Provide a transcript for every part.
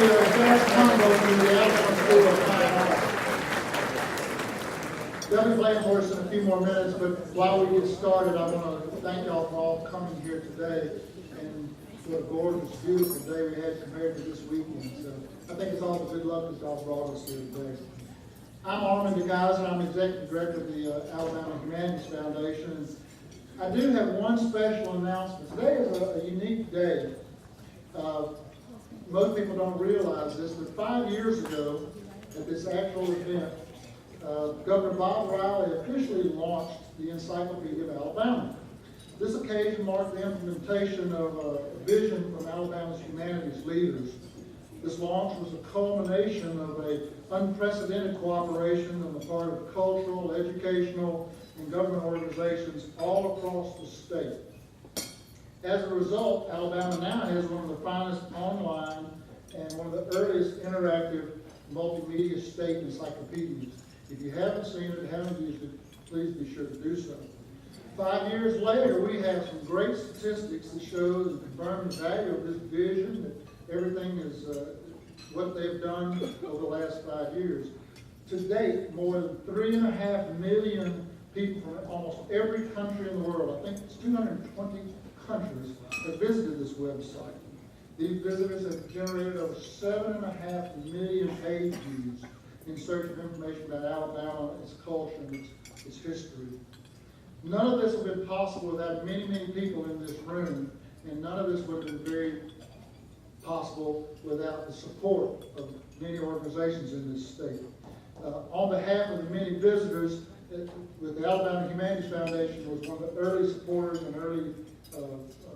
Fast combo to the Alabama School of Fine Arts. They'll be playing for us in a few more minutes, but while we get started, I want to thank y'all for all coming here today and for the gorgeous, beautiful day we had compared to this weekend. So I think it's all the good luck that y'all brought us here today. I'm Armin DeGeyser. I'm Executive Director of the Alabama Humanities Foundation. I do have one special announcement. Today is a unique day. Most people don't realize this, but 5 years ago, at this actual event, Governor Bob Riley officially launched the Encyclopedia of Alabama. This occasion marked the implementation of a vision from Alabama's humanities leaders. This launch was a culmination of an unprecedented cooperation on the part of cultural, educational, and government organizations all across the state. As a result, Alabama now has one of the finest online and one of the earliest interactive multimedia state encyclopedias. If you haven't seen it, haven't used it, please be sure to do so. 5 years later, we have some great statistics that show and confirm the value of this vision, that everything is what they've done over the last 5 years. To date, more than 3.5 million people from almost every country in the world, I think it's 220 countries, have visited this website. These visitors have generated over 7.5 million page views in search of information about Alabama, its culture, and its history. None of this would have been possible without many, many people in this room, and none of this would have been very possible without the support of many organizations in this state. On behalf of the many visitors, with the Alabama Humanities Foundation was one of the early supporters and early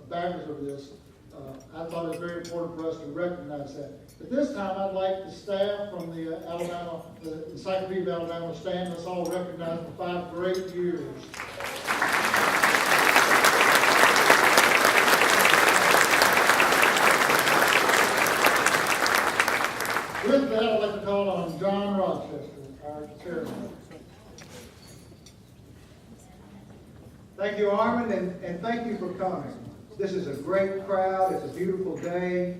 backers of this. I thought it was very important for us to recognize that. At this time, I'd like the staff from the Encyclopedia of Alabama to stand. Let's all recognize for 5 great years. With that, I'd like to call on John Rochester, our chairman. Thank you, Armin, and thank you for coming. This is a great crowd. It's a beautiful day.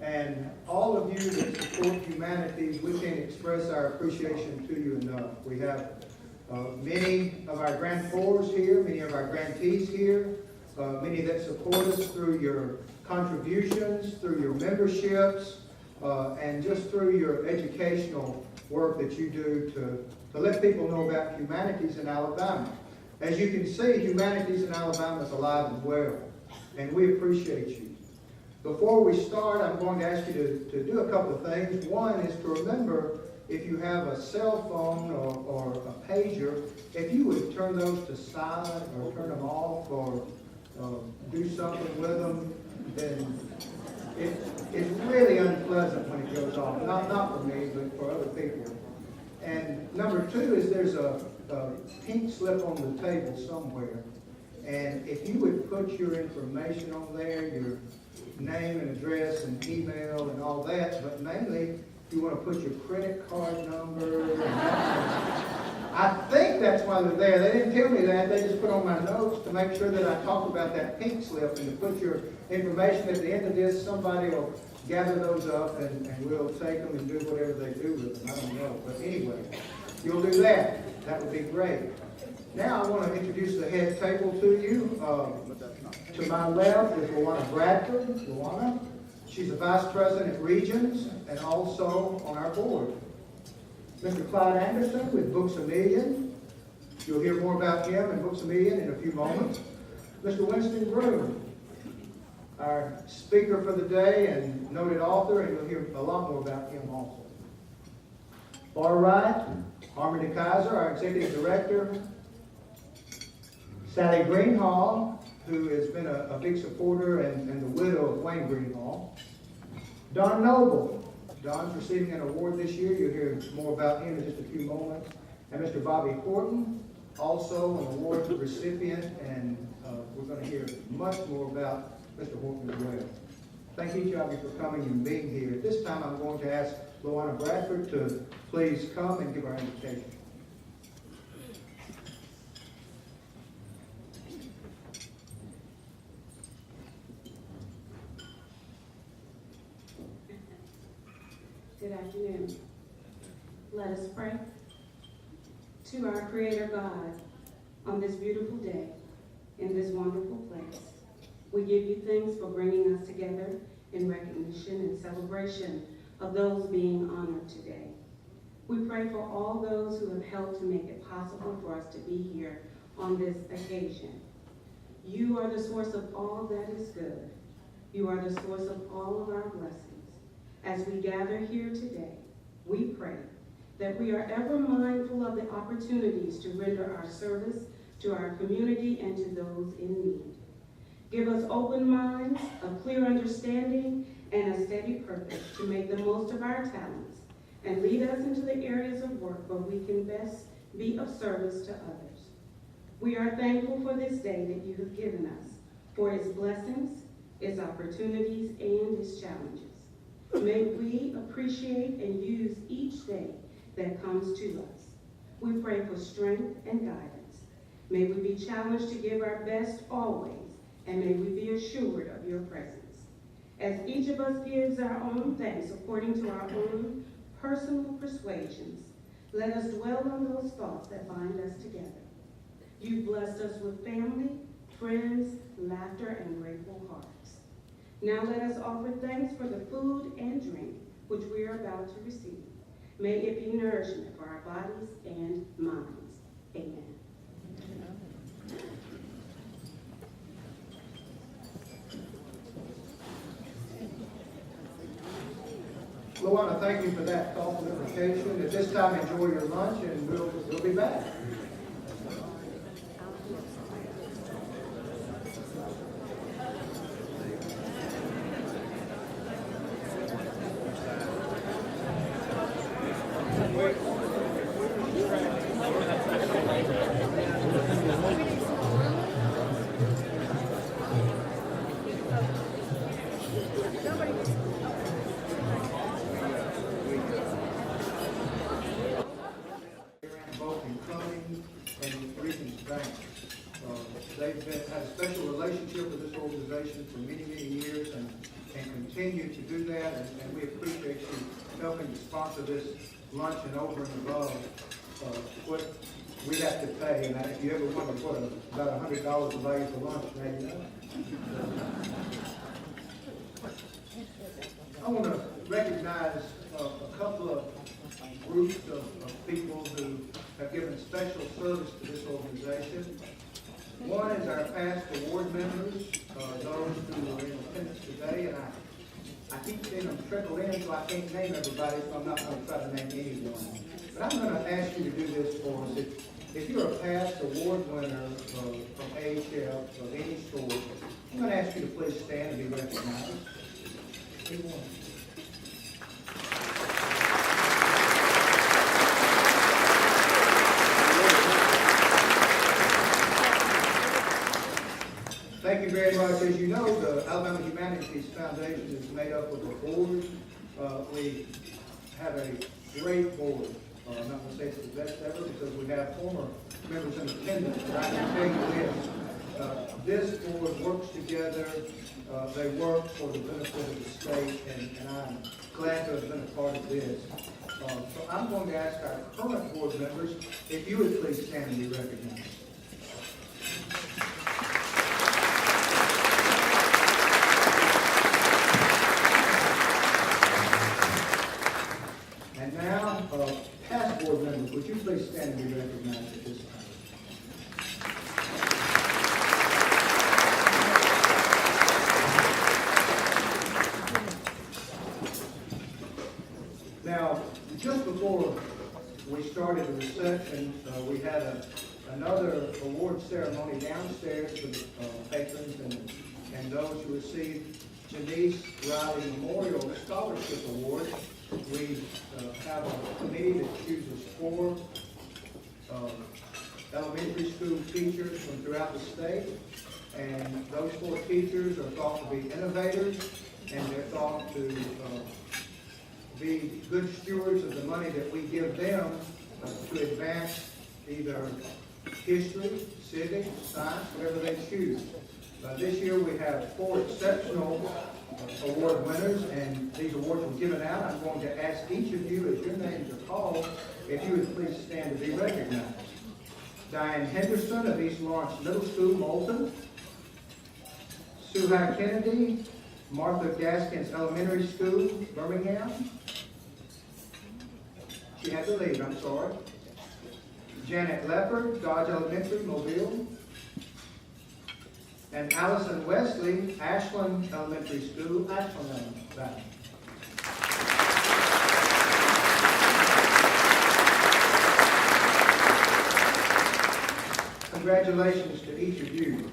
And all of you that support humanities, we can't express our appreciation to you enough. We have many of our grantor's here, many of our grantees here, many that support us through your contributions, through your memberships, and just through your educational work that you do to let people know about humanities in Alabama. As you can see, humanities in Alabama is alive and well, and we appreciate you. Before we start, I'm going to ask you to do a couple of things. One is to remember, if you have a cell phone or a pager, if you would turn those to silent or turn them off or do something with them, then it's really unpleasant when it goes off. Not for me, but for other people. And number 2 is there's a pink slip on the table somewhere. And if you would put your information on there, your name and address and email and all that, but mainly you want to put your credit card number. I think that's why they're there. They didn't tell me that. They just put on my notes to make sure that I talked about that pink slip and to put your information. At the end of this, somebody will gather those up and we'll take them and do whatever they do with them. I don't know. But anyway, you'll do that. That would be great. Now I want to introduce the head table to you. To my left is Luana Bradford. Luana, she's a vice president at Regions and also on our board. Mr. Clyde Anderson with Books A Million. You'll hear more about him and Books A Million in a few moments. Mr. Winston Groom, our speaker for the day and noted author, and you'll hear a lot more about him also. Far right, Armin DeGeyser, our executive director. Sally Greenhaw, who has been a big supporter and the widow of Wayne Greenhaw. Don Noble. Don's receiving an award this year. You'll hear more about him in just a few moments. And Mr. Bobby Horton, also an award recipient, and we're going to hear much more about Mr. Horton as well. Thank each of you for coming and being here. At this time, I'm going to ask Luana Bradford to please come and give our invitation. Good afternoon. Let us pray. To our Creator God, on this beautiful day, in this wonderful place, we give you thanks for bringing us together in recognition and celebration of those being honored today. We pray for all those who have helped to make it possible for us to be here on this occasion. You are the source of all that is good. You are the source of all of our blessings. As we gather here today, we pray that we are ever mindful of the opportunities to render our service to our community and to those in need. Give us open minds, a clear understanding, and a steady purpose to make the most of our talents, and lead us into the areas of work where we can best be of service to others. We are thankful for this day that you have given us, for its blessings, its opportunities, and its challenges. May we appreciate and use each day that comes to us. We pray for strength and guidance. May we be challenged to give our best always, and may we be assured of your presence. As each of us gives our own thanks according to our own personal persuasions, let us dwell on those thoughts that bind us together. You've blessed us with family, friends, laughter, and grateful hearts. Now let us offer thanks for the food and drink which we are about to receive. May it be nourishment for our bodies and minds. Amen. Well, I want to thank you for that thoughtful invitation. At this time, enjoy your lunch, and we'll be back. Had a special relationship with this organization for many, many years and continue to do that, and we appreciate you helping to sponsor this luncheon over and above what we have to pay. And if you ever wondered what about $100 a value for lunch, now you know. I want to recognize a couple of groups of people who have given special service to this organization. One is our past award members, those who are in attendance today, and I keep seeing them trickle in, so I can't name everybody, so I'm not going to try to name anyone. But I'm going to ask you to do this for us. If you're a past award winner from AHL of any sort, I'm going to ask you to please stand and be recognized. Anyone? Thank you very much. As you know, the Alabama Humanities Foundation is made up of a board. We have a great board. I'm not going to say it's the best ever because we have former members in attendance, but I can tell you this. This board works together. They work for the benefit of the state, and I'm glad to have been a part of this. So I'm going to ask our current board members if you would please stand and be recognized. Past board members, would you please stand and be recognized at this time? Now, just before we started the reception, we had another award ceremony downstairs for the patrons and those who received Denise Riley Memorial Scholarship Award. We have a committee that chooses 4 elementary school teachers from throughout the state, and those 4 teachers are thought to be innovators, and they're thought to be good stewards of the money that we give them to advance either history, civics, science, whatever they choose. This year we have 4 exceptional award winners, and these awards were given out. I'm going to ask each of you, as your names are called, if you would please stand to be recognized. Diane Henderson of East Lawrence Middle School, Moulton. Suhai Kennedy, Martha Gaskins Elementary School, Birmingham. She had to leave, I'm sorry. Janet Leopard, Dodge Elementary, Mobile. And Allison Wesley, Ashland Elementary School, Ashland, Alabama. Congratulations to each of you.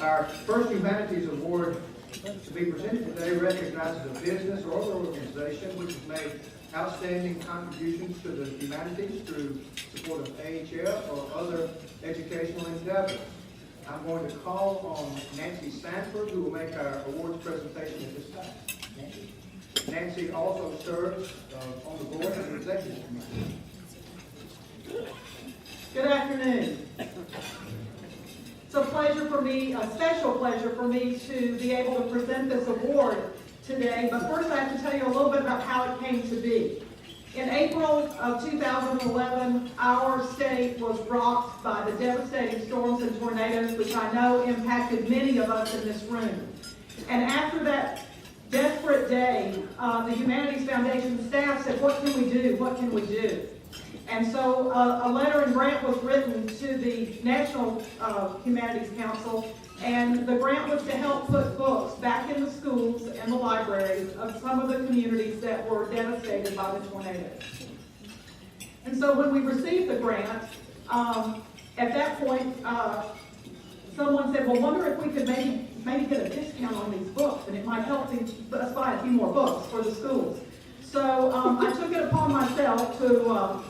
Our first Humanities Award to be presented today recognizes a business or other organization which has made outstanding contributions to the humanities through support of AHF or other educational endeavors. I'm going to call on Nancy Sanford, who will make our awards presentation at this time. Nancy. Nancy also serves on the board of the Executive Committee. Good afternoon. It's a pleasure for me, a special pleasure for me to be able to present this award today. But first I have to tell you a little bit about how it came to be. In April of 2011, our state was rocked by the devastating storms and tornadoes, which I know impacted many of us in this room. And after that desperate day, the Humanities Foundation staff said, what can we do? What can we do? And so a letter and grant was written to the National Humanities Council, and the grant was to help put books back in the schools and the libraries of some of the communities that were devastated by the tornadoes. And so when we received the grant, at that point, someone said, well, wonder if we could maybe get a discount on these books, and it might help us buy a few more books for the schools. So I took it upon myself to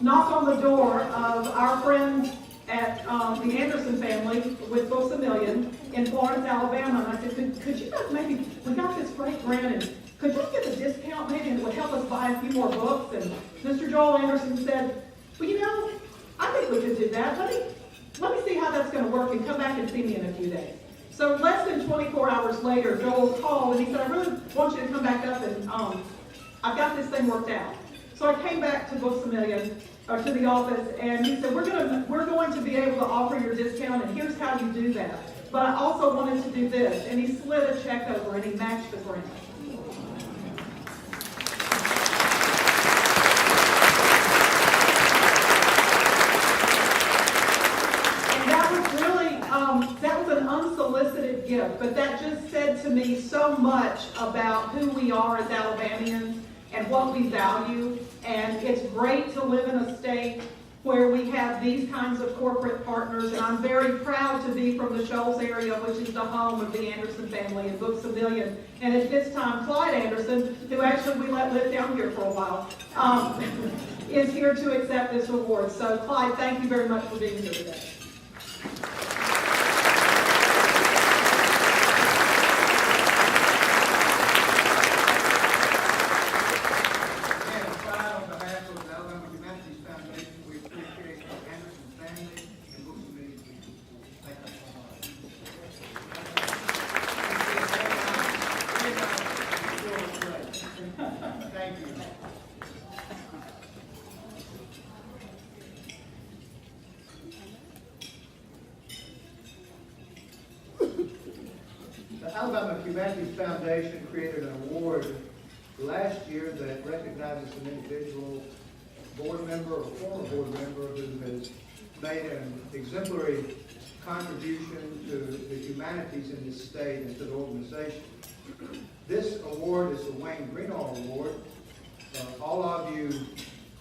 knock on the door of our friends at the Anderson family with Books A Million in Florence, Alabama. And I said, could you guys maybe, we got this great grant, and could you get a discount maybe, and it would help us buy a few more books? And Mr. Joel Anderson said, well, you know, I think we could do that. Let me see how that's going to work, and come back and see me in a few days. So less than 24 hours later, Joel called, and he said, I really want you to come back up, and I've got this thing worked out. So I came back to Books A Million, or to the office, and he said, we're going to be able to offer your discount, and here's how you do that. But I also wanted to do this. And he slid a check over, and he matched the grant. And that was really, that was an unsolicited gift, but that just said to me so much about who we are as Alabamians and what we value. And it's great to live in a state where we have these kinds of corporate partners. And I'm very proud to be from the Shoals area, which is the home of the Anderson family and Books A Million. And at this time, Clyde Anderson, who actually we let live down here for a while, is here to accept this award. So Clyde, thank you very much for being here today. The Alabama Humanities Foundation created an award last year that recognizes an individual board member or former board member who has made an exemplary contribution to the humanities in this state and to the organization. This award is the Wayne Greenhaw Award. All of you,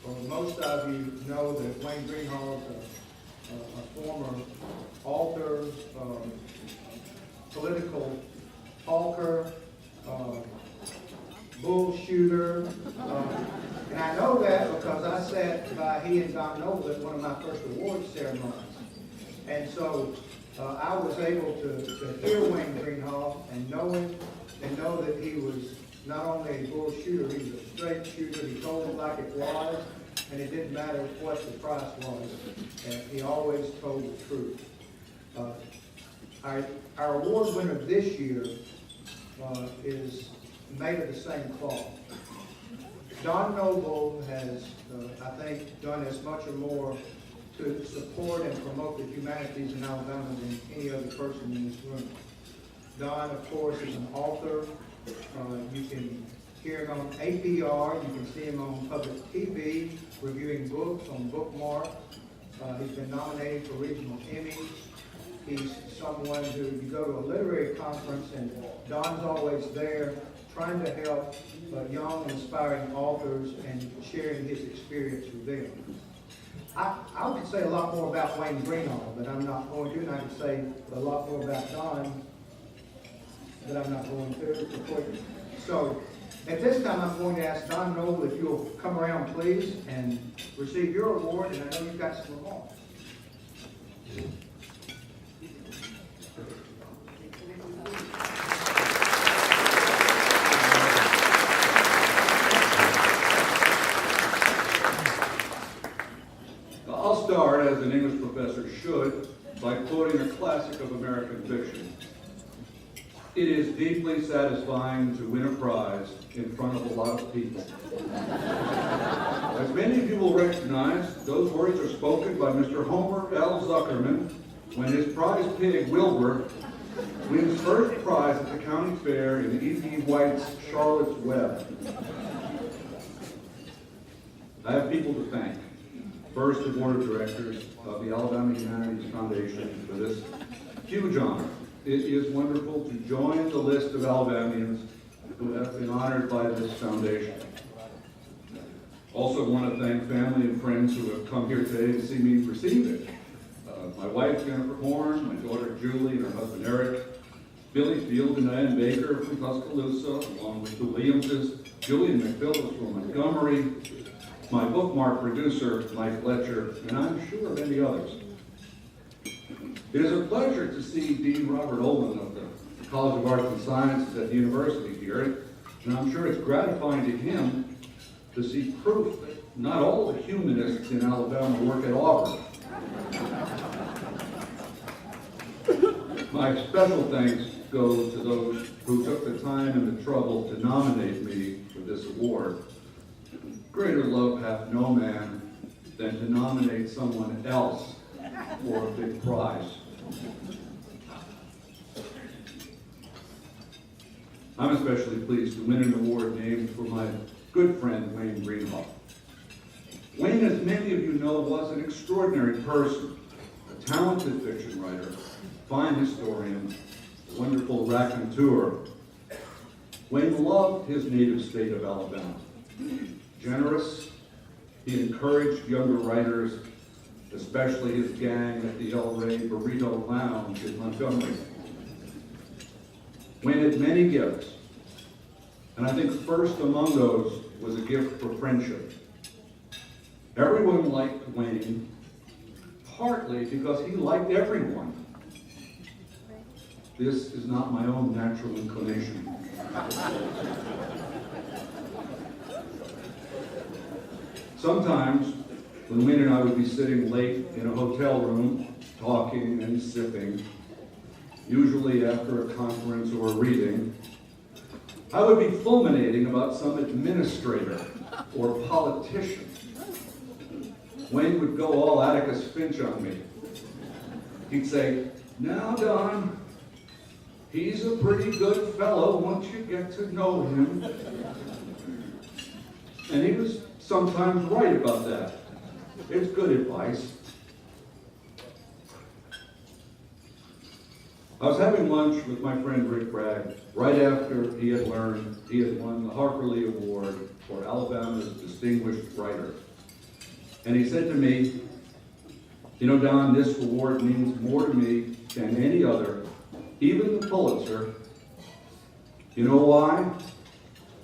or most of you, know that Wayne Greenhaw is a former author, political talker, bull shooter, and I know that because I sat by he and Don Noble at one of my first awards ceremonies. And so I was able to hear Wayne Greenhaw and know him and know that he was not only a bull shooter, he was a straight shooter. He told it like it was, and it didn't matter what the price was. And he always told the truth. Our award winner this year is made of the same cloth. Don Noble has, I think, done as much or more to support and promote the humanities in Alabama than any other person in this room. Don, of course, is an author. You can hear him on APR. You can see him on public TV, reviewing books on Bookmark. He's been nominated for regional Emmys. He's someone who, you go to a literary conference and Don's always there trying to help young, inspiring authors and sharing his experience with them. I could say a lot more about Wayne Greenhaw, but I'm not going to, and I could say a lot more about Don, but I'm not going to. So at this time, I'm going to ask Don Noble if you'll come around, please, and receive your award, and I know you've got some remarks. I'll start, as an English professor should, by quoting a classic of American fiction. It is deeply satisfying to win a prize in front of a lot of people. As many of you will recognize, those words are spoken by Mr. Homer L. Zuckerman when his prize pig, Wilbur, wins first prize at the county fair in E.B. White's Charlotte's Web. I have people to thank. First, the board of directors of the Alabama Humanities Foundation for this huge honor. It is wonderful to join the list of Alabamians who have been honored by this foundation. Also want to thank family and friends who have come here today to see me receive it. My wife, Jennifer Horn, my daughter, Julie, and her husband, Eric, Billy Field and Ann Baker from Tuscaloosa, along with the Williamses, Julian McPhillips from Montgomery, my bookmark producer, Mike Fletcher, and I'm sure many others. It is a pleasure to see Dean Robert Olin of the College of Arts and Sciences at the university here, and I'm sure it's gratifying to him to see proof that not all the humanists in Alabama work at Auburn. My special thanks go to those who took the time and the trouble to nominate me for this award. Greater love hath no man than to nominate someone else for a big prize. I'm especially pleased to win an award named for my good friend, Wayne Greenhaw. Wayne, as many of you know, was an extraordinary person, a talented fiction writer, fine historian, a wonderful raconteur. Wayne loved his native state of Alabama. Generous, he encouraged younger writers, especially his gang at the El Rey Burrito Lounge in Montgomery. Wayne had many gifts, and I think first among those was a gift for friendship. Everyone liked Wayne, partly because he liked everyone. This is not my own natural inclination. Sometimes, when Wayne and I would be sitting late in a hotel room, talking and sipping, usually after a conference or a reading, I would be fulminating about some administrator or politician. Wayne would go all Atticus Finch on me. He'd say, "Now, Don, he's a pretty good fellow once you get to know him." And he was sometimes right about that. It's good advice. I was having lunch with my friend Rick Bragg right after he had learned he had won the Harper Lee Award for Alabama's Distinguished Writer. And he said to me, "You know, Don, this award means more to me than any other, even the Pulitzer. You know why?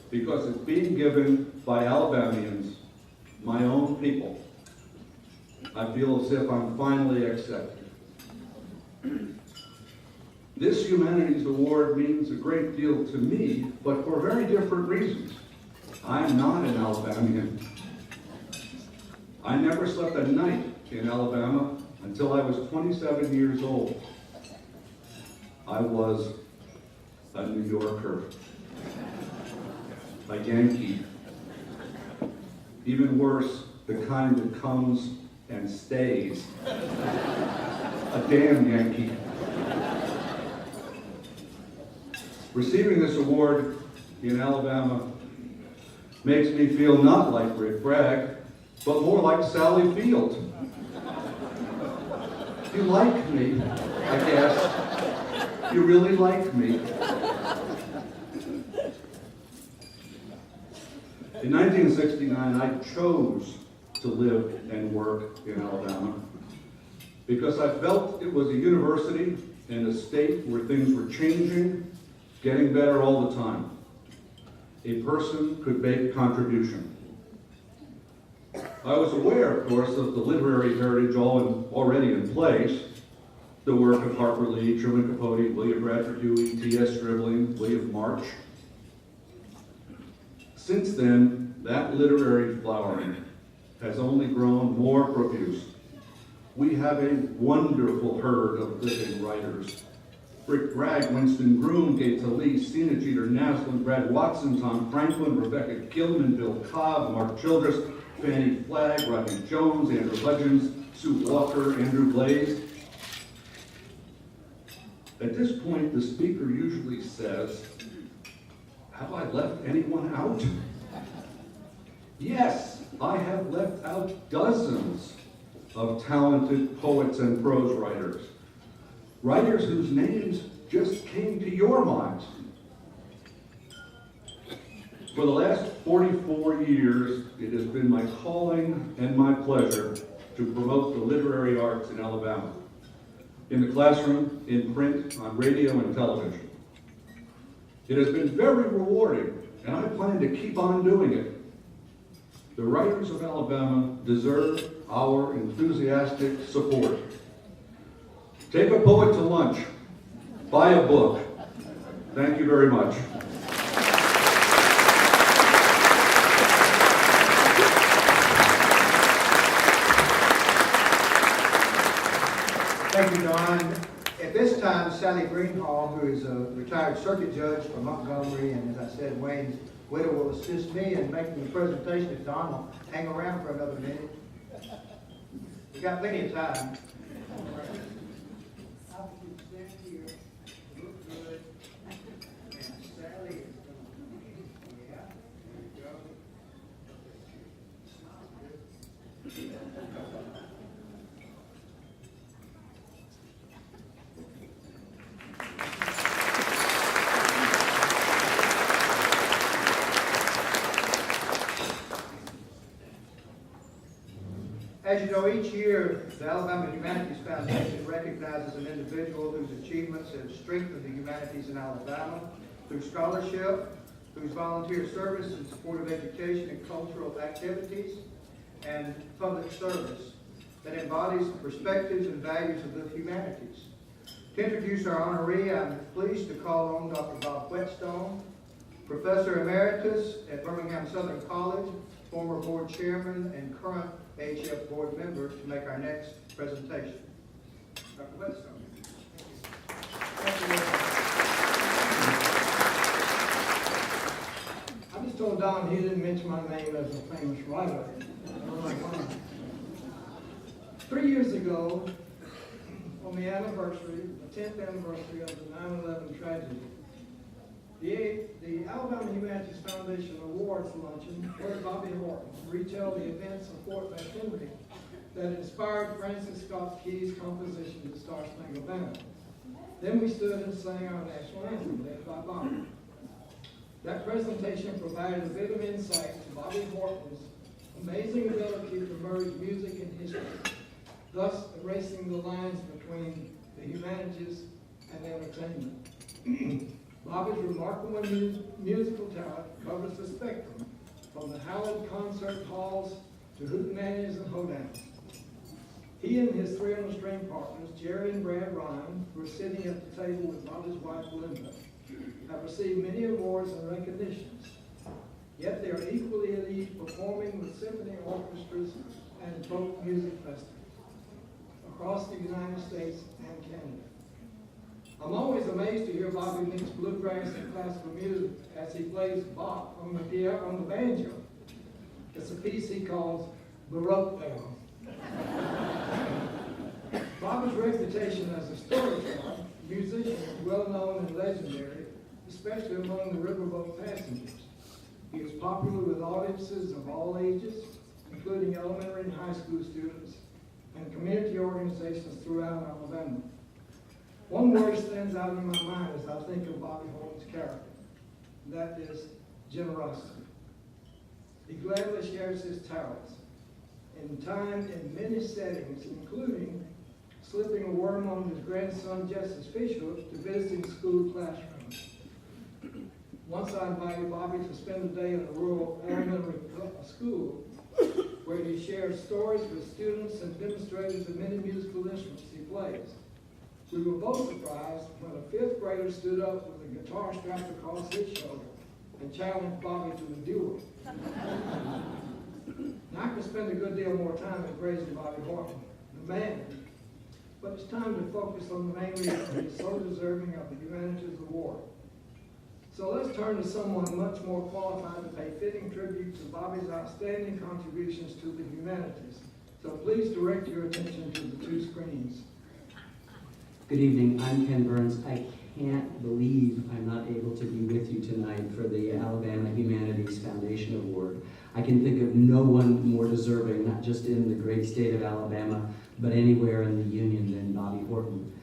Because it's being given by Alabamians, my own people. I feel as if I'm finally accepted." This Humanities Award means a great deal to me, but for very different reasons. I'm not an Alabamian. I never slept a night in Alabama until I was 27 years old. I was a New Yorker, a Yankee. Even worse, the kind that comes and stays. A damn Yankee. Receiving this award in Alabama makes me feel not like Rick Bragg, but more like Sally Field. You like me, I guess. You really like me. In 1969, I chose to live and work in Alabama because I felt it was a university and a state where things were changing, getting better all the time. A person could make a contribution. I was aware, of course, of the literary heritage already in place, the work of Harper Lee, Truman Capote, William Bradford Huey, T.S. Stribling, William March. Since then, that literary flowering has only grown more profuse. We have a wonderful herd of living writers. Rick Bragg, Winston Groom, Gates Lee, Sina Jeter, Naslin, Brad Watson, Tom Franklin, Rebecca Gilman, Bill Cobb, Mark Childress, Fannie Flagg, Rodney Jones, Andrew Hudgens, Sue Walker, Andrew Blaze. At this point, the speaker usually says, "Have I left anyone out?" Yes, I have left out dozens of talented poets and prose writers. Writers whose names just came to your minds. For the last 44 years, it has been my calling and my pleasure to promote the literary arts in Alabama, in the classroom, in print, on radio and television. It has been very rewarding, and I plan to keep on doing it. The writers of Alabama deserve our enthusiastic support. Take a poet to lunch. Buy a book. Thank you very much. Thank you, Don. At this time, Sally Greenhaw, who is a retired circuit judge from Montgomery, and as I said, Wayne's widow, will assist me in making the presentation if Don will hang around for another minute. We've got plenty of time. As you know, each year, the Alabama Humanities Foundation recognizes an individual whose achievements have strengthened the humanities in Alabama through scholarship, whose volunteer service in support of education and cultural activities, and public service that embodies the perspectives and values of the humanities. To introduce our honoree, I'm pleased to call on Dr. Bob Whetstone, Professor Emeritus at Birmingham Southern College, former board chairman and current AHF board member, to make our next presentation. Dr. Whetstone. I just told Don he didn't mention my name as a famous writer. 3 years ago, on the anniversary, the 10th anniversary of the 9/11 tragedy, the Alabama Humanities Foundation Awards Luncheon, where Bobby Horton retell the events of Fort McHenry that inspired Francis Scott Key's composition, The Star Spangled Banner. Then we stood and sang our national anthem, led by Bobby. That presentation provided a bit of insight to Bobby Horton's amazing ability to merge music and history, thus erasing the lines between the humanities and entertainment. Bobby's remarkable musical talent covers the spectrum, from the hallowed concert halls to hootenannies and hoedowns. He and his 300-string partners, Jerry and Brad Ryan, who are sitting at the table with Bobby's wife, Linda, have received many awards and recognitions. Yet they are equally elite, performing with symphony orchestras and folk music festivals across the United States and Canada. I'm always amazed to hear Bobby mix bluegrass and classical music as he plays Bach on the banjo. It's a piece he calls Baroque Bell. Bobby's reputation as a storyteller, musician, is well known and legendary, especially among the riverboat passengers. He is popular with audiences of all ages, including elementary and high school students, and community organizations throughout Alabama. One word stands out in my mind as I think of Bobby Horton's character. That is generosity. He gladly shares his talents in time in many settings, including slipping a worm on his grandson Jesse's fishhook to visiting school classrooms. Once I invited Bobby to spend a day in a rural elementary school where he shares stories with students and demonstrated the many musical instruments he plays. We were both surprised when a fifth grader stood up with a guitar strapped across his shoulder and challenged Bobby to a duel. Now, I could spend a good deal more time in praising Bobby Horton, the man, but it's time to focus on the main reason he's so deserving of the Humanities Award. So let's turn to someone much more qualified to pay fitting tribute to Bobby's outstanding contributions to the humanities. So please direct your attention to the two screens. Good evening, I'm Ken Burns. I can't believe I'm not able to be with you tonight for the Alabama Humanities Foundation Award. I can think of no one more deserving, not just in the great state of Alabama, but anywhere in the Union than Bobby Horton.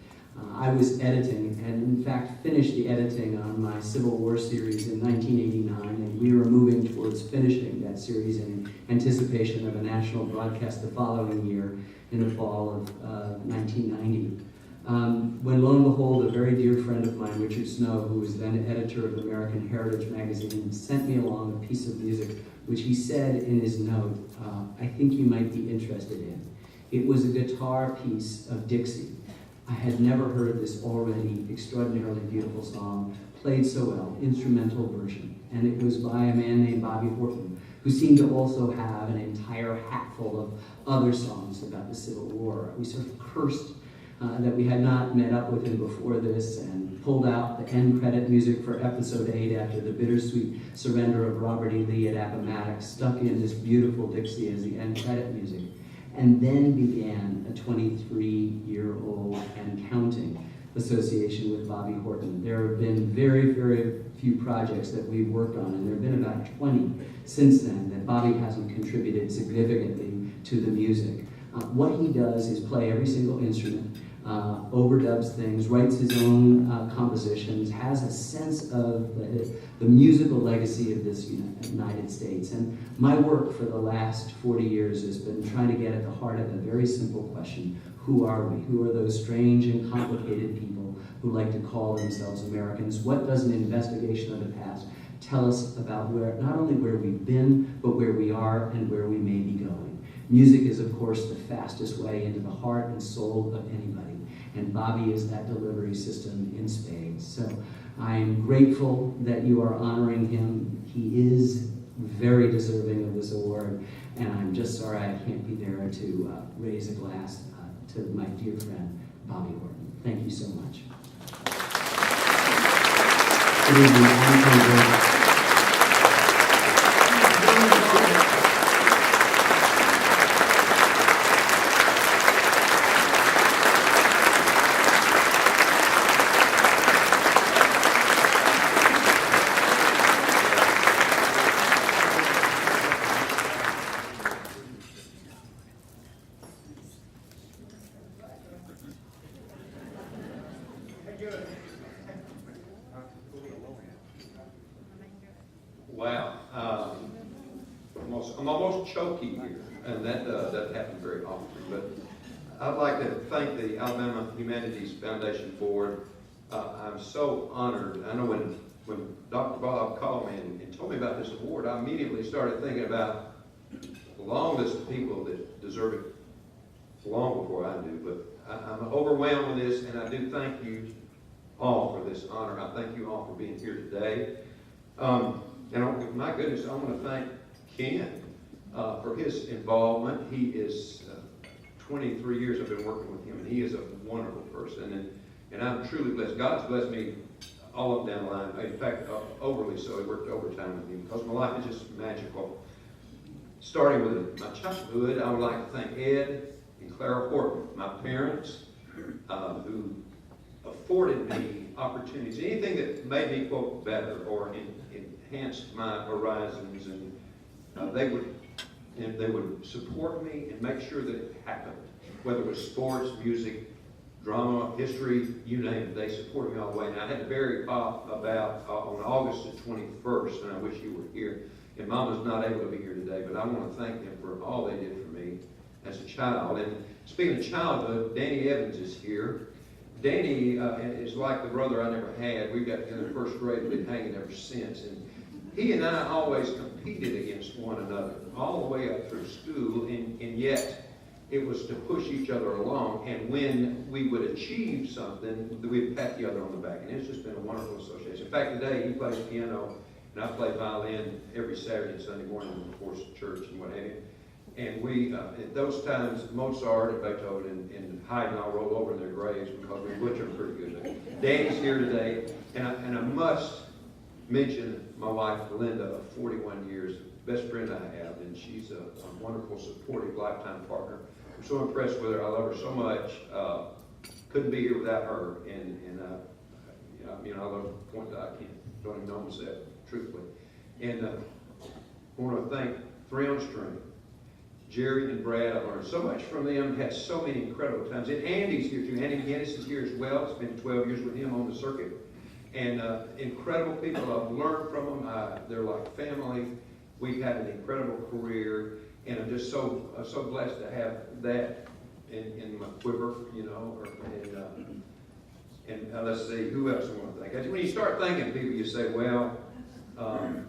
I was editing, and in fact finished the editing on my Civil War series in 1989, and we were moving towards finishing that series in anticipation of a national broadcast the following year in the fall of 1990. When lo and behold, a very dear friend of mine, Richard Snow, who was then editor of American Heritage magazine, sent me along a piece of music which he said in his note, I think you might be interested in. It was a guitar piece of Dixie. I had never heard this already extraordinarily beautiful song played so well, instrumental version. And it was by a man named Bobby Horton, who seemed to also have an entire hatful of other songs about the Civil War. We sort of cursed that we had not met up with him before this and pulled out the end credit music for episode 8 after the bittersweet surrender of Robert E. Lee at Appomattox, stuck in this beautiful Dixie as the end credit music. And then began a 23-year-old and counting association with Bobby Horton. There have been very, very few projects that we've worked on, and there have been about 20 since then that Bobby hasn't contributed significantly to the music. What he does is play every single instrument, overdubs things, writes his own compositions, has a sense of the musical legacy of this United States. And my work for the last 40 years has been trying to get at the heart of a very simple question. Who are we? Who are those strange and complicated people who like to call themselves Americans? What does an investigation of the past tell us about not only where we've been, but where we are and where we may be going? Music is, of course, the fastest way into the heart and soul of anybody, and Bobby is that delivery system in spades. So I'm grateful that you are honoring him. He is very deserving of this award, and I'm just sorry I can't be there to raise a glass to my dear friend, Bobby Horton. Thank you so much. Good evening. I'm Ken Burns. Wow. I'm almost choky here, and that doesn't happen very often. But I'd like to thank the Alabama Humanities Foundation Board. I'm so honored. I know when Dr. Bob called me and told me about this award, I immediately started thinking about the long list of people that deserve it long before I do. But I'm overwhelmed with this, and I do thank you all for this honor. I thank you all for being here today. And my goodness, I want to thank Ken for his involvement. He is 23 years I've been working with him, and he is a wonderful person. And I'm truly blessed. God's blessed me all up and down the line. In fact, overly so. He worked overtime with me because my life is just magical. Starting with my childhood, I would like to thank Ed and Clara Horton, my parents, who afforded me opportunities. Anything that made me, quote, better or enhanced my horizons, and they would support me and make sure that it happened. Whether it was sports, music, drama, history, you name it, they supported me all the way. And I had to bury Pop about on August the 21st, and I wish you were here. And Mama's not able to be here today, but I want to thank them for all they did for me as a child. And speaking of childhood, Danny Evans is here. Danny is like the brother I never had. We got together in first grade and been hanging ever since. And he and I always competed against one another all the way up through school, and yet it was to push each other along. And when we would achieve something, we'd pat the other on the back. And it's just been a wonderful association. In fact, today he plays piano and I play violin every Saturday and Sunday morning before church and what have you. And we, at those times, Mozart and Beethoven and Haydn and I rolled over in their graves because we butchered them pretty good. Danny's here today, and I must mention my wife, Linda, of 41 years, best friend I have, and she's a wonderful, supportive, lifetime partner. I'm so impressed with her. I love her so much. Couldn't be here without her, and I love her to the point that I don't even know myself, truthfully. And I want to thank 3 on String. Jerry and Brad, I learned so much from them, had so many incredible times. And Andy's here too. Andy McGinnis is here as well. It's been 12 years with him on the circuit. And incredible people. I've learned from them. They're like family. We've had an incredible career. And I'm just so blessed to have that in my quiver, you know. And let's see, who else I want to thank? When you start thanking people, you say, well,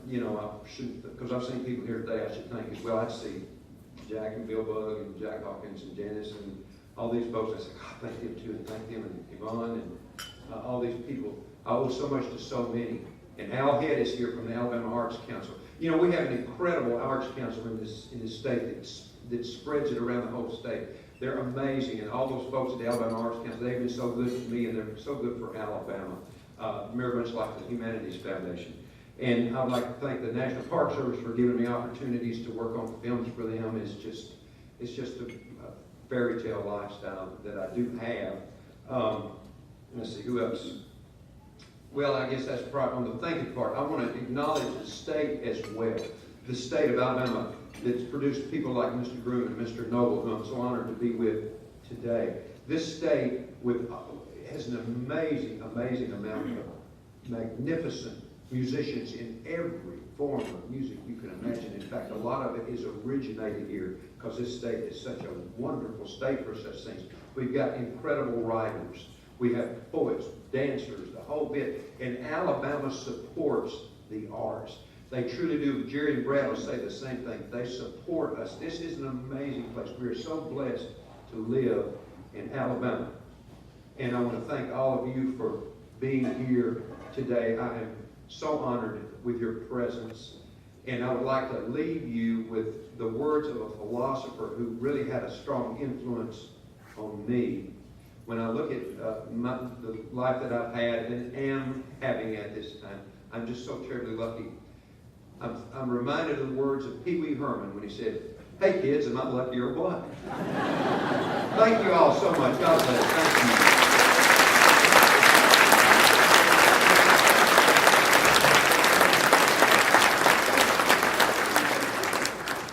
you know, I shouldn't, because I've seen people here today I should thank as well. I see Jack and Bill Bug and Jack Hawkins and Janice and all these folks. I said, God, thank them too, and thank them and Yvonne and all these people. I owe so much to so many. And Al Head is here from the Alabama Arts Council. You know, we have an incredible arts council in this state that spreads it around the whole state. They're amazing, and all those folks at the Alabama Arts Council, they've been so good to me, and they're so good for Alabama. Very much like the Humanities Foundation. And I'd like to thank the National Park Service for giving me opportunities to work on films for them. It's just a fairy tale lifestyle that I do have. Let's see, who else? Well, I guess that's probably on the thanking part. I want to acknowledge the state as well. The state of Alabama that's produced people like Mr. Groom and Mr. Noble, who I'm so honored to be with today. This state has an amazing amount of magnificent musicians in every form of music you can imagine. In fact, a lot of it is originated here because this state is such a wonderful state for such things. We've got incredible writers. We have poets, dancers, the whole bit. And Alabama supports the arts. They truly do. Jerry and Brad will say the same thing. They support us. This is an amazing place. We are so blessed to live in Alabama. And I want to thank all of you for being here today. I am so honored with your presence. And I would like to leave you with the words of a philosopher who really had a strong influence on me. When I look at the life that I've had and am having at this time, I'm just so terribly lucky. I'm reminded of the words of Pee Wee Herman when he said, "Hey kids, am I lucky or what?" Thank you all so much. God bless. Thank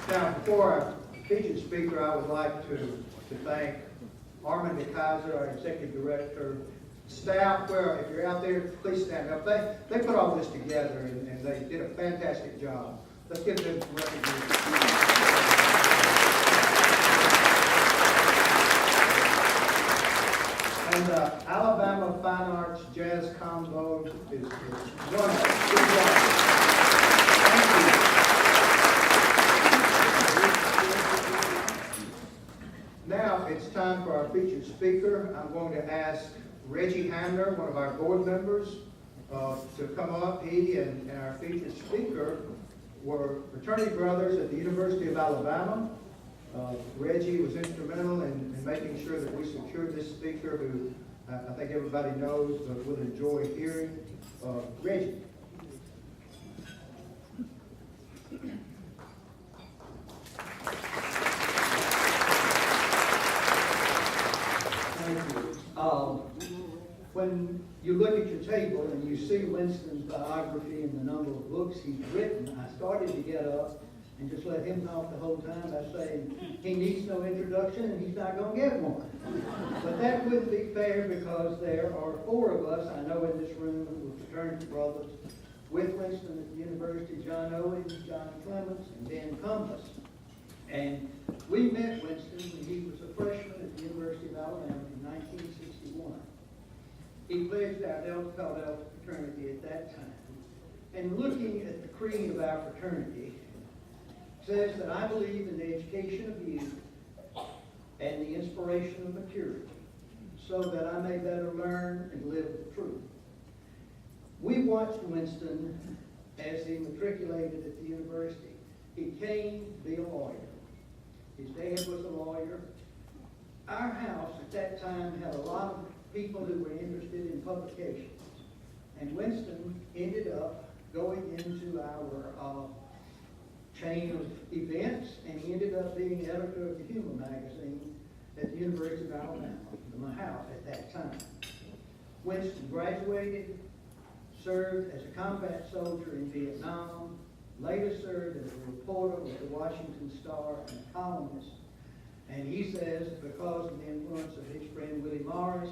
you. Now, before our featured speaker, I would like to thank Armand DeKaiser, our executive director, staff. Where, if you're out there, please stand up. They put all this together, and they did a fantastic job. Let's give them some recognition. And Alabama Fine Arts Jazz Combo is wonderful. Good job. Thank you. Now it's time for our featured speaker. I'm going to ask Reggie Hamner, one of our board members, to come up. He and our featured speaker were fraternity brothers at the University of Alabama. Reggie was instrumental in making sure that we secured this speaker who I think everybody knows, but will enjoy hearing. Reggie. Thank you. When you look at your table and you see Winston's biography and the number of books he's written, I started to get up and just let him talk the whole time by saying he needs no introduction and he's not going to get one. But that wouldn't be fair because there are 4 of us I know in this room with fraternity brothers with Winston at the university, John Owens, John Clements, and Ben Cumbus. And we met Winston when he was a freshman at the University of Alabama in 1961. He pledged our Delta Tau Delta fraternity at that time. And looking at the creed of our fraternity, says that I believe in the education of youth and the inspiration of maturity, so that I may better learn and live the truth. We watched Winston as he matriculated at the university. He came to be a lawyer. His dad was a lawyer. Our house at that time had a lot of people who were interested in publications. And Winston ended up going into our chain of events, and he ended up being editor of the Humor magazine at the University of Alabama, my house at that time. Winston graduated, served as a combat soldier in Vietnam, later served as a reporter with the Washington Star and a columnist. And he says because of the influence of his friend Willie Morris,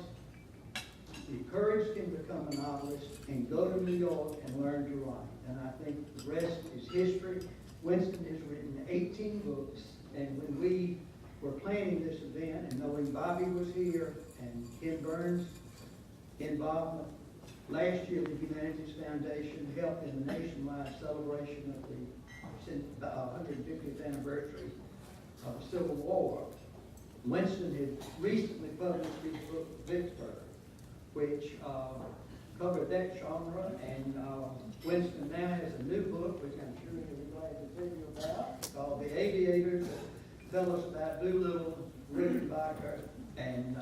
encouraged him to become a novelist and go to New York and learn to write. And I think the rest is history. Winston has written 18 books, and when we were planning this event and knowing Bobby was here and Ken Burns' involvement, last year the Humanities Foundation helped in the nationwide celebration of the 150th anniversary of the Civil War. Winston had recently published his book, Vicksburg, which covered that genre, and Winston now has a new book, which I'm sure you'll be glad to tell you about, called The Aviators, that tell us about Doolittle, Rickenbacker, and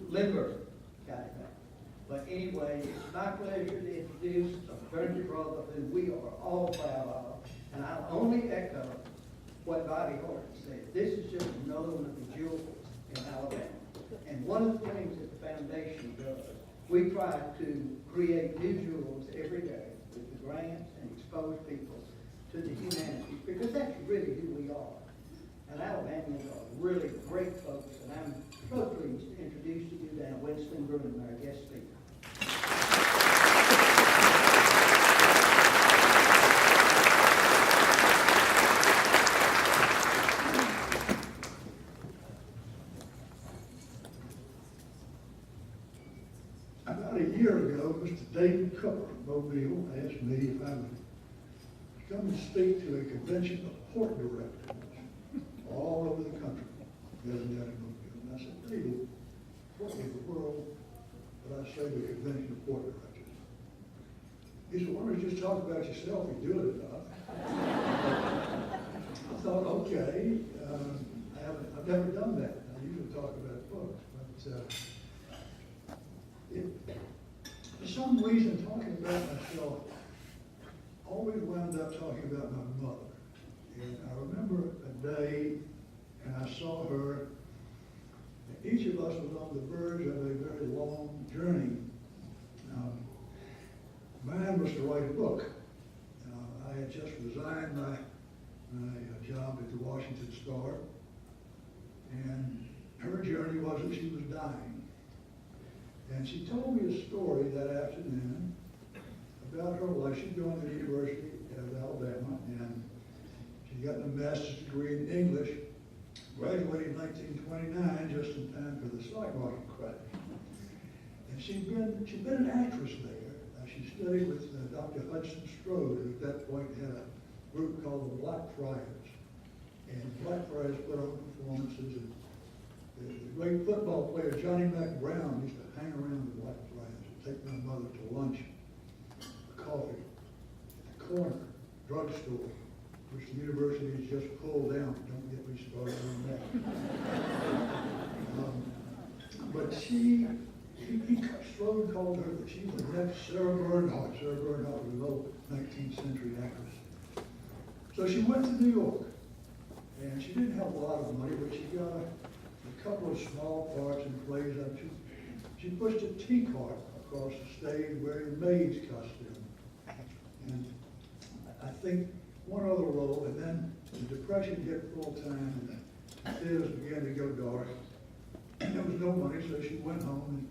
Lindbergh. Got it back. But anyway, it's my pleasure to introduce a fraternity brother who we are all proud of, and I'll only echo what Bobby Horton said. This is just another one of the jewels in Alabama. And one of the things that the foundation does, we try to create new jewels every day with the grants and expose people to the humanities, because that's really who we are. And Alabamians are really great folks, and I'm so pleased to introduce to you now Winston Groom, our guest speaker. About a year ago, Mr. David Cooper of Mobile asked me if I would come and speak to a convention of port directors all over the country, gathered down in Mobile. And I said, David, what in the world would I say to a convention of port directors? He said, why don't you just talk about yourself and do it enough? I thought, okay, I've never done that. I usually talk about books, but for some reason, talking about myself always wound up talking about my mother. And I remember a day, and I saw her, and each of us was on the verge of a very long journey. Mine was to write a book. I had just resigned my job at the Washington Star, and her journey was that she was dying. And she told me a story that afternoon about her life. She'd gone to the University of Alabama, and she got a master's degree in English, graduated in 1929, just in time for the stock market crash. And she'd been an actress there. She studied with Dr. Hudson Strode, who at that point had a group called the Black Friars. And Black Friars put on performances, and the great football player Johnny McBrown used to hang around the Black Friars and take my mother to lunch, coffee, at the corner, drugstore, which the university has just pulled down. Don't get me started on that. But he slowly called her that she was the next Sarah Bernhardt. Sarah Bernhardt was an old 19th century actress. So she went to New York, and she didn't have a lot of money, but she got a couple of small parts in plays. She pushed a tea cart across the stage wearing a maid's costume. And I think one other role, and then the Depression hit full time, and the theaters began to go dark. And there was no money, so she went home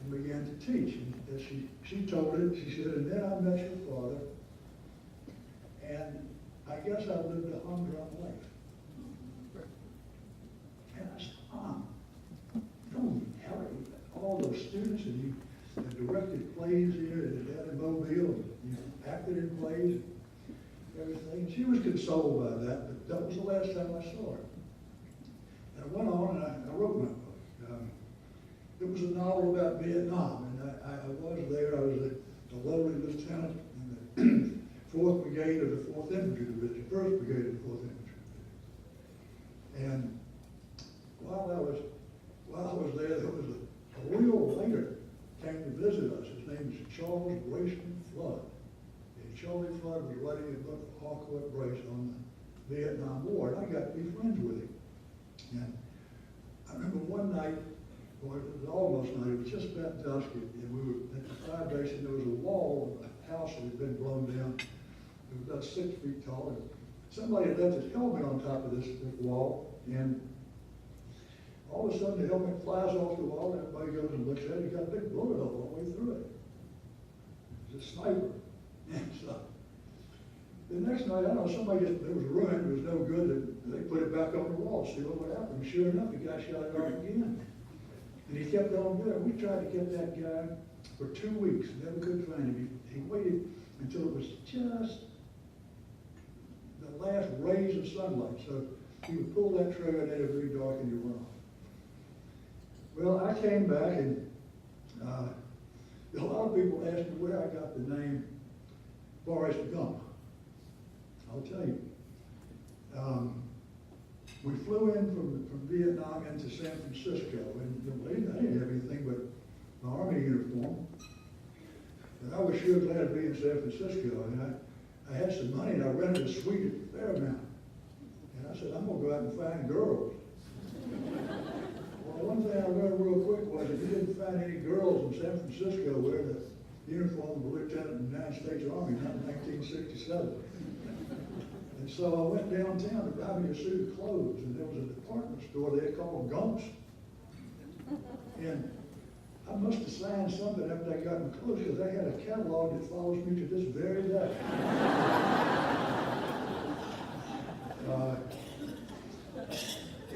and began to teach. And as she told it, she said, and then I met your father, and I guess I lived a humdrum life. And I said, Mom, don't Harry, all those students, and you have directed plays here at Mobile, and you acted in plays, and everything. She was consoled by that, but that was the last time I saw her. And I went on and I wrote my book. It was a novel about Vietnam, and I was there. I was a lowly lieutenant in the 4th Brigade of the 4th Infantry Division, 1st Brigade of the 4th Infantry Division. And while I was there, there was a real writer came to visit us. His name is Charles Braceman Flood. And Charlie Flood was writing a book for Harcourt Brace on the Vietnam War, and I got to be friends with him. And I remember one night, or it was almost night, it was just about dusk, and we were at the fire base, and there was a wall of a house that had been blown down. It was about 6 feet tall, and somebody had left his helmet on top of this wall, and all of a sudden the helmet flies off the wall, and everybody goes and looks at it. He got a big bullet hole all the way through it. It was a sniper. And so the next night, I don't know, it was ruined, it was no good, and they put it back on the wall, see what would happen. And sure enough, the guy shot it off again. And he kept on doing. We tried to get that guy for 2 weeks, never could find him. He waited until it was just the last rays of sunlight. So he would pull that trigger, and then it would be dark, and he went off. Well, I came back, and a lot of people asked me where I got the name Forrest Gump. I'll tell you. We flew in from Vietnam into San Francisco, and I didn't have anything but my Army uniform. And I was sure glad to be in San Francisco, and I had some money, and I rented a suite at Fairmount. And I said, I'm going to go out and find girls. Well, one thing I learned real quick was if you didn't find any girls in San Francisco wearing the uniform of a lieutenant in the United States Army, not in 1967. And so I went downtown to buy me a suit of clothes, and there was a department store there called Gump's. And I must have signed something after I got my clothes, because they had a catalog that follows me to this very day.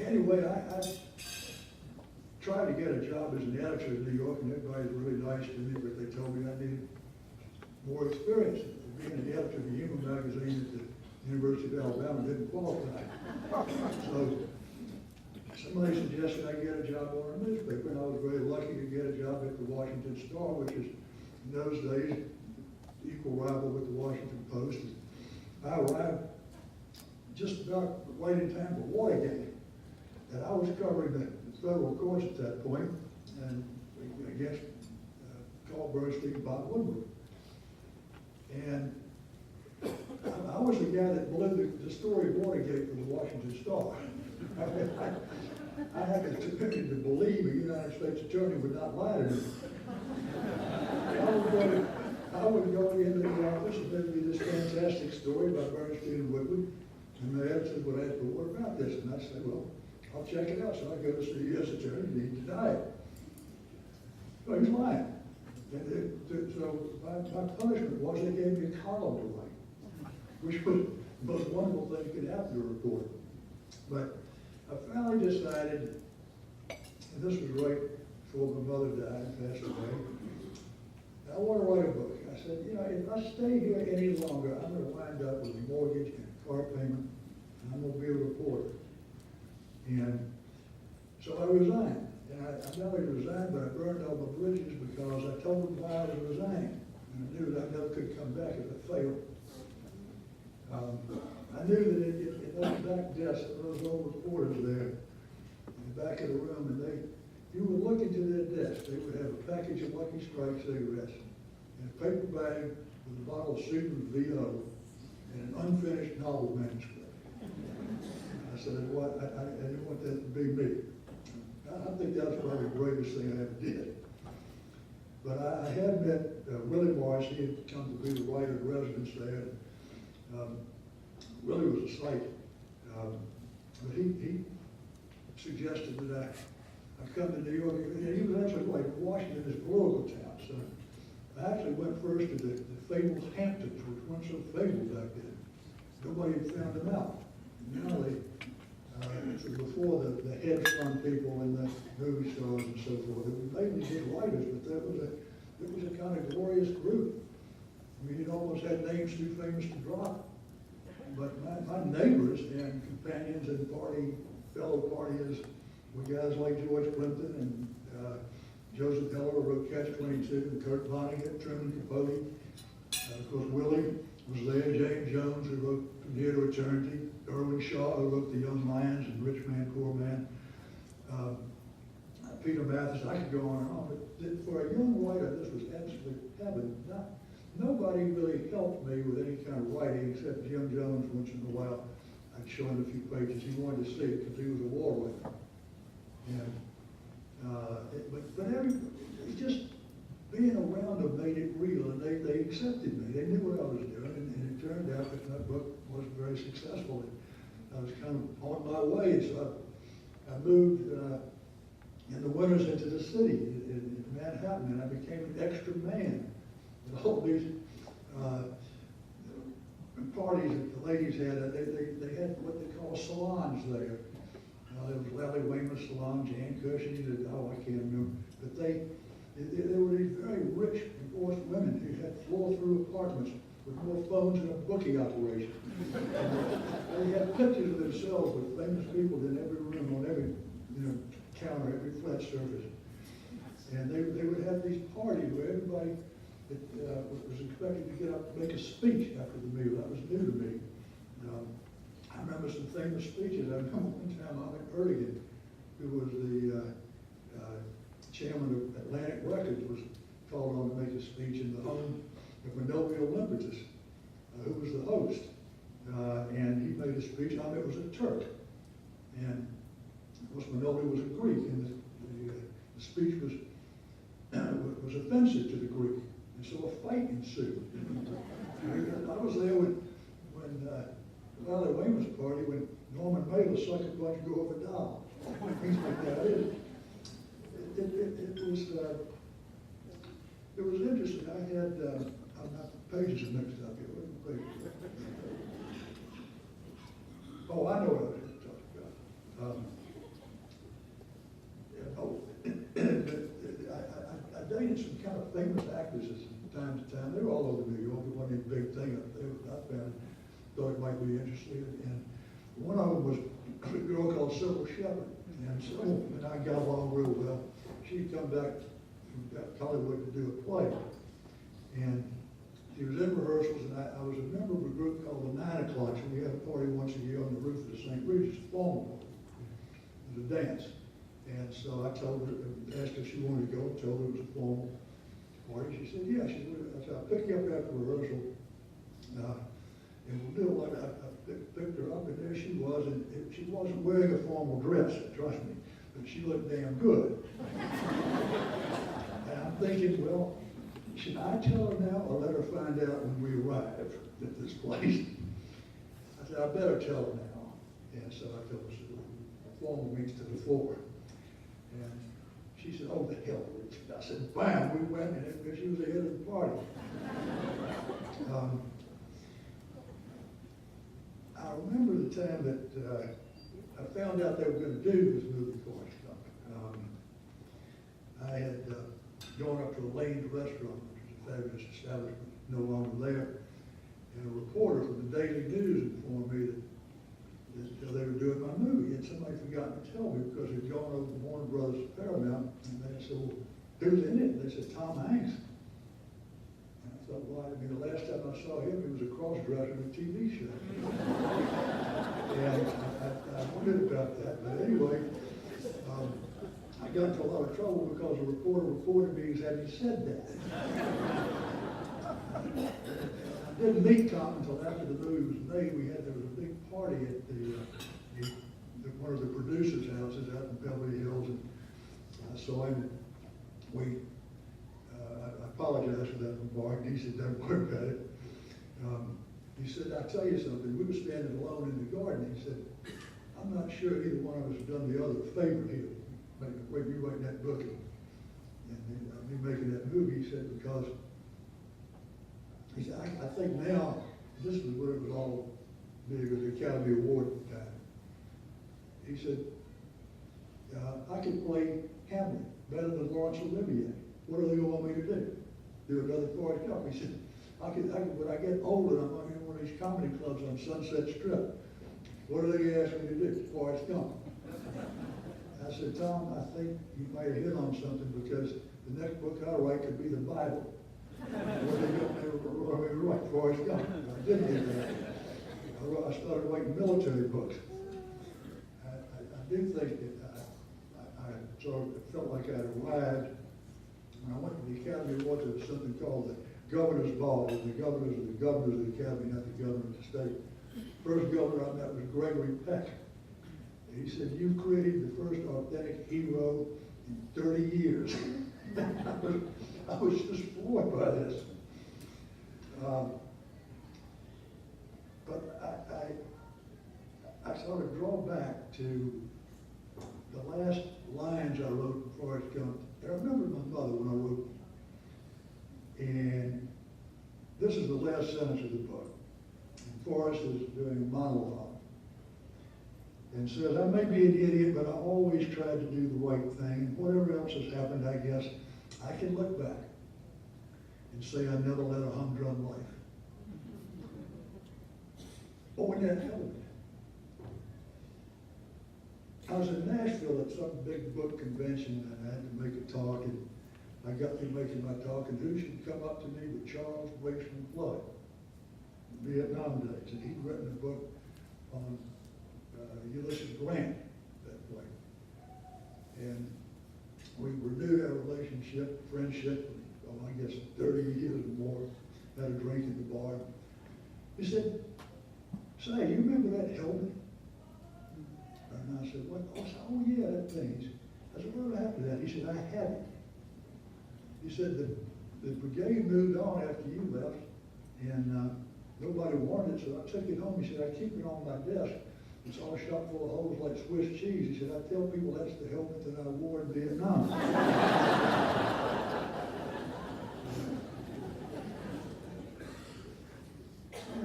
Anyway, I tried to get a job as an editor in New York, and everybody was really nice to me, but they told me I needed more experience. Being an editor of a human magazine at the University of Alabama didn't qualify. So somebody suggested I get a job on a newspaper, and I was very lucky to get a job at the Washington Star, which is, in those days, equal rival with the Washington Post. And I arrived just about right in time for Watergate, and I was covering the federal courts at that point, and against Carl Bernstein and Bob Woodward. And I was the guy that blew the story of Watergate for the Washington Star. I had the temerity to believe a United States attorney would not lie to me. I would go into the office, and there'd be this fantastic story about Bernstein and Woodward, and the editor would ask, well, what about this? And I'd say, well, I'll check it out. So I go to see the U.S. attorney, and he denied it. So he's lying. And so my punishment was they gave me a column to write, which was the most wonderful thing you could have to a reporter. But I finally decided, and this was right before my mother died and passed away, I want to write a book. I said, you know, if I stay here any longer, I'm going to wind up with a mortgage and a car payment, and I'm going to be a reporter. And so I resigned. And I not only resigned, but I burned all my bridges because I told them why I was resigning. And I knew that I never could come back if I failed. I knew that in those back desks, those old reporters there, in the back of the room, and you would look into their desk, they would have a package of Lucky Strike cigarettes and a paper bag with a bottle of Seagram's VO and an unfinished novel manuscript. I said, "What? I didn't want that to be me." I think that's probably the greatest thing I ever did. But I had met Willie Morris. He had come to be the writer in residence there. Willie was a sight. But he suggested that I come to New York. He was actually like Washington is political town. So I actually went first to the fabled Hamptons, which weren't so fabled back then. Nobody had found them out. Now they, this was before the hedge fund people and the movie stars and so forth. It was mainly good writers, but it was a kind of glorious group. I mean, it almost had names too famous to drop. But my neighbors and companions and fellow partiers were guys like George Plimpton and Joseph Heller, who wrote Catch-22, and Kurt Vonnegut, Truman Capote. Of course, Willie was there, James Jones, who wrote From Here to Eternity, Irwin Shaw, who wrote The Young Lions and Rich Man, Poor Man, Peter Mathis. I could go on and on, but for a young writer, this was absolute heaven. Nobody really helped me with any kind of writing except Jim Jones. Once in a while, I'd show him a few pages. He wanted to see it because he was a war writer. And it just being around them made it real, and they accepted me. They knew what I was doing, and it turned out that my book wasn't very successful. I was kind of on my way, so I moved in the winters into the city in Manhattan, and I became an extra man. And all these parties that the ladies had, they had what they call salons there. There was Lally Weymouth's salon, Jan Cushing, I can't remember. But they were these very rich, divorced women who had floor-through apartments with more phones than a booking operation. They had pictures of themselves with famous people in every room, on every counter, every flat surface. And they would have these parties where everybody was expected to get up and make a speech after the meal. That was new to me. I remember some famous speeches. I remember one time Ahmet Ertegun, who was the chairman of Atlantic Records, was called on to make a speech in the home of Manoli Olympitis, who was the host. And he made a speech. Ahmet was a Turk. And of course Manoli was a Greek, and the speech was offensive to the Greek. And so a fight ensued. I was there when Lally Weymouth's party, when Norman Mailer sucked a bunch of go over doll. Things like that. It was interesting. I had, my pages are mixed up here. What are the pages? Oh, I know what I was going to talk about. I dated some kind of famous actresses from time to time. They were all over New York. It wasn't a big thing up there. I thought it might be interesting. And one of them was a girl called Sybil Shepherd. And so, and I got along real well. She'd come back from Hollywood to do a play. And she was in rehearsals, and I was a member of a group called the 9 O'Clocks, and we had a party once a year on the roof of the St. Regis, a formal party. It was a dance. And so I told her, asked her if she wanted to go, told her it was a formal party. She said, yeah. She said, I'll pick you up after rehearsal. And we'll do it. I picked her up, and there she was, and she wasn't wearing a formal dress, trust me, but she looked damn good. And I'm thinking, well, should I tell her now or let her find out when we arrive at this place? I said, I better tell her now. And so I told her, the formal meets to the fore. And she said, oh, the hell with it. I said, bam, we went, and she was the head of the party. I remember the time that I found out they were going to do this movie Forrest Gump. I had gone up to a Lane's restaurant, which was a fabulous establishment, no longer there, and a reporter from the Daily News informed me that they were doing my movie, and somebody forgot to tell me because it had gone over to Warner Brothers Paramount, and they said, well, who's in it? And they said, Tom Hanks. And I thought, well, I mean, the last time I saw him, he was a cross-dresser in a TV show. And I wondered about that, but anyway, I got into a lot of trouble because a reporter reported me as having said that. I didn't meet Tom until after the movie was made. There was a big party at one of the producers' houses out in Beverly Hills, and I saw him. I apologized for that remark. He said, "Don't worry about it." He said, "I'll tell you something. We were standing alone in the garden." He said, "I'm not sure either one of us has done the other a favor here. When you writing that book and me making that movie," he said, "because," he said, I think now, this was when it was all big with the Academy Award at the time. He said, "I could play Hamlet better than Laurence Olivier. What are they going to want me to do? Do another Forrest Gump?" He said, when I get older, I'm going to one of these comedy clubs on Sunset Strip. What are they going to ask me to do? Forrest Gump. I said, "Tom, I think you might have hit on something, because the next book I write could be the Bible." What are they going to write? Forrest Gump. I didn't do that. I started writing military books. I do think that I sort of felt like I'd arrived. When I went to the Academy Awards, there was something called the Governor's Ball. The governors of the Academy, not the governor of the state. First governor I met was Gregory Peck. He said, "You created the first authentic hero in 30 years." I was just floored by this. But I sort of draw back to the last lines I wrote in Forrest Gump. I remember my mother when I wrote them. And this is the last sentence of the book. And Forrest is doing a monologue. And says, "I may be an idiot, but I always tried to do the right thing. And whatever else has happened, I guess I can look back and say I never led a humdrum life." But when that happened, I was in Nashville at some big book convention, and I had to make a talk, and I got through making my talk, and who should come up to me but Charles Wakeman Flood, Vietnam days. And he'd written a book on Ulysses Grant that way. And we renewed our relationship, friendship, I guess 30 years or more, had a drink in the bar. He said, "Say, you remember that helmet?" And I said, "What?" I said, "Oh yeah, that thing." I said, "What happened to that?" He said, "I had it." He said, the brigade moved on after you left, and nobody wanted it, so I took it home." He said, "I keep it on my desk. It's all shot full of holes like Swiss cheese." He said, "I tell people that's the helmet that I wore in Vietnam."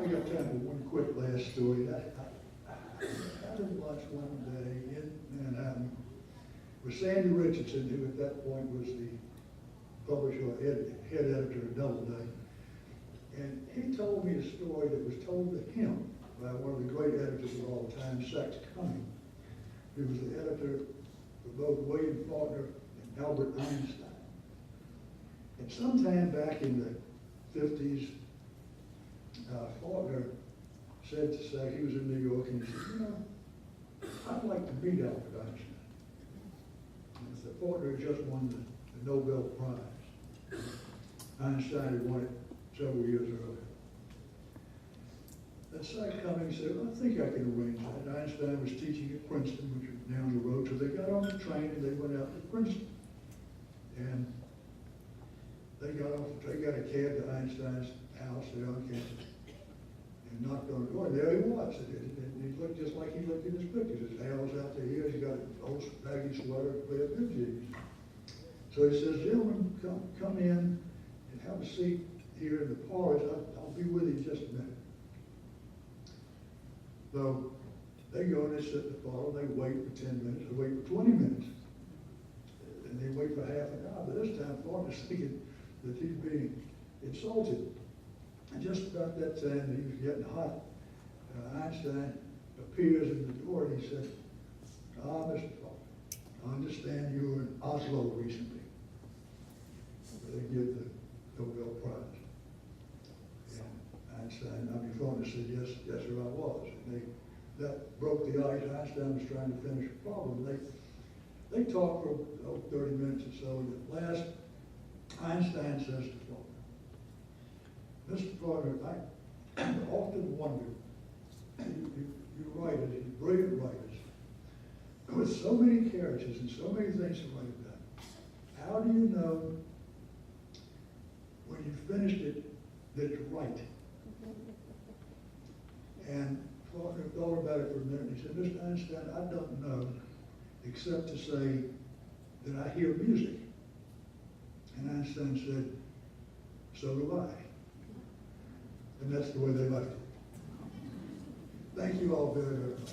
I got time for one quick last story. I had lunch one day in Manhattan with Sandy Richardson, who at that point was the publisher, head editor of Doubleday. And he told me a story that was told to him by one of the great editors of all time, Sax Cumming, who was the editor of both William Faulkner and Albert Einstein. And sometime back in the 50s, Faulkner said to Sax, he was in New York, and he said, "I'd like to meet Albert Einstein." And said, Faulkner had just won the Nobel Prize. Einstein had won it several years earlier. And Sax Cummings said, "I think I can arrange that." Einstein was teaching at Princeton, which was down the road, so they got on the train and they went out to Princeton. And they got a cab to Einstein's house there on campus and knocked on the door. And there he was. And he looked just like he looked in his pictures. His hair was out to here. He's got an old baggy sweater, a pair of blue jeans. So he says, "Gentlemen, come in and have a seat here in the parlor. I'll be with you in just a minute." So they go and they sit in the parlor. They wait for 10 minutes. They wait for 20 minutes. And they wait for half an hour. But this time, Faulkner's thinking that he's being insulted. And just about that time, he was getting hot. Einstein appears in the door and he said, "Mr. Faulkner, I understand you were in Oslo recently, where they give the Nobel Prize." And Faulkner said, yes, sir, I was. And that broke the ice. Einstein was trying to finish a problem. They talked for 30 minutes or so, and at last, Einstein says to Faulkner, Mr. Faulkner, I often wonder, you writers, you brilliant writers, with so many characters and so many things to write about, how do you know when you finished it that it's right? And Faulkner thought about it for a minute, and he said, Mr. Einstein, I don't know, except to say that I hear music. And Einstein said, so do I. And that's the way they left it. Thank you all very, very much.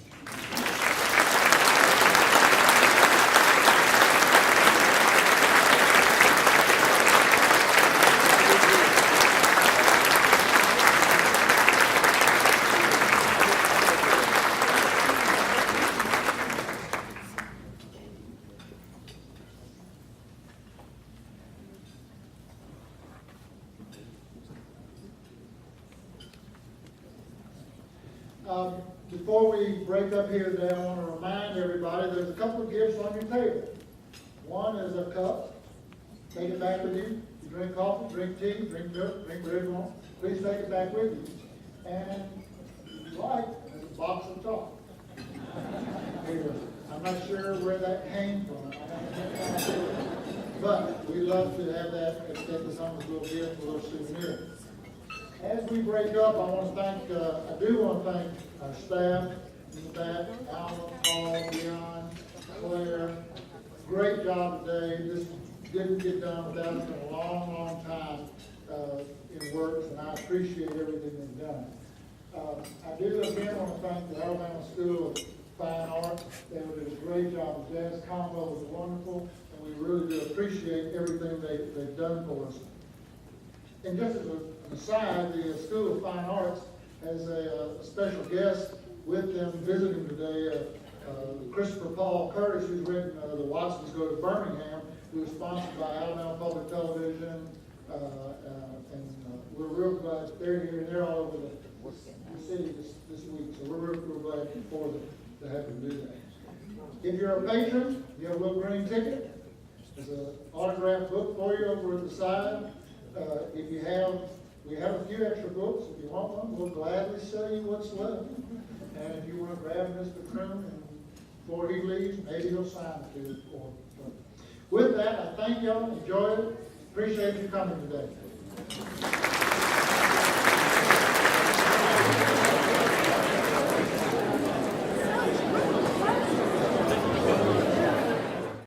Before we break up here today, I want to remind everybody there's a couple of gifts on your table. One is a cup. Take it back with you. You drink coffee, drink tea, drink milk, drink whatever you want. Please take it back with you. And if you like, there's a box of chocolate. I'm not sure where that came from. But we love to have that as this on as a little gift, a little souvenir. As we break up, I want to thank, I do want to thank our staff in the back, Alma, Paul, Leon, Claire. Great job today. This didn't get done without us. It's been a long, long time in works, and I appreciate everything they've done. I do again want to thank the Alabama School of Fine Arts. They did a great job. The jazz combo was wonderful, and we really do appreciate everything they've done for us. And just as an aside, the School of Fine Arts has a special guest with them visiting today, Christopher Paul Curtis, who's written The Watsons Go to Birmingham, who is sponsored by Alabama Public Television, and we're real glad they're here, and they're all over the city this week, so we're real glad for them to have them do that. If you're a patron, you have a little green ticket. There's an autographed book for you over at the side. If you have, we have a few extra books. If you want one, we'll gladly sell you what's left. And if you want to grab Mr. Groom and before he leaves, maybe he'll sign it to you. With that, I thank y'all. Enjoy it. Appreciate you coming today.